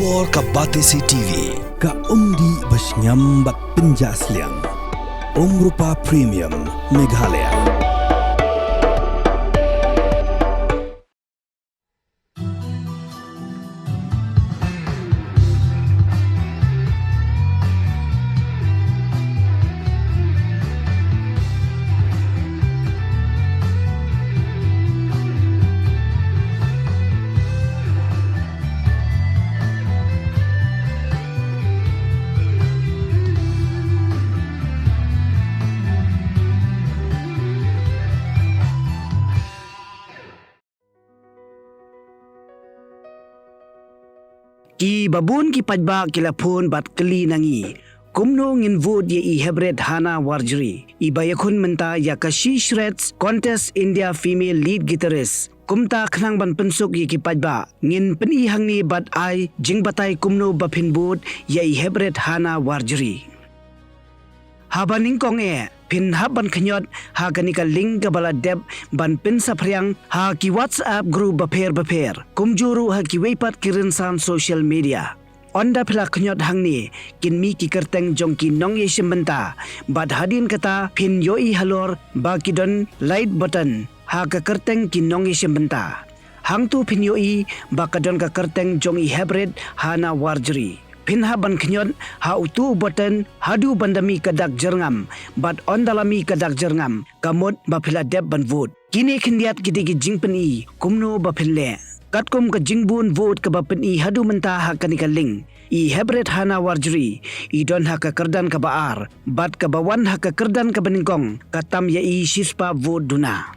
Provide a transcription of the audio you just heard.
War ka Batesi TV. Ka umdi basnyam bak penjasliang. Rupa Premium Meghalaya. Ki babun ki pajba kilapun bat keli nangi. Kumno ngin vod ye I Heprit hana Warjri. Ibayakun menta ya kashi shreds contest India female lead guitarist. Kumta khnang ban pensuk ye ki pajba. Ngin peni hangni bat ai jing batai kumno baphin bod ye I Heprit hana Warjri. Habaning kong Phin ban Khñiot ha kanika link kabala deb ban pin sapriang ha ki WhatsApp group baper kumjuru ha ki weipat kirinsan social media. Onda pila Khñiot hangni kinmi ki kerteng jong ki nong ye simbenta bad hadin kata Phin yoi halor ba kidon light button ha ka kerteng ki nong ye simbenta. Hang tu Phin yoi ba kadon ka kerteng jong I Heprit hana Warjri. Phin ban Khñiot ha utu button hadu bandami kadak jerngam but on dalami kadak jerngam kamot bapila deb ban vote kini Khñiot kidigi jingpen I kumno bapinle katkum ka jingbun vote ka bapin I hadu menta ha kanika ling I Heprit hana Warjri I don ha ka kerdan ka baar but ka bawan ha ka kerdan ka beningkong katam ya I sispa vote duna.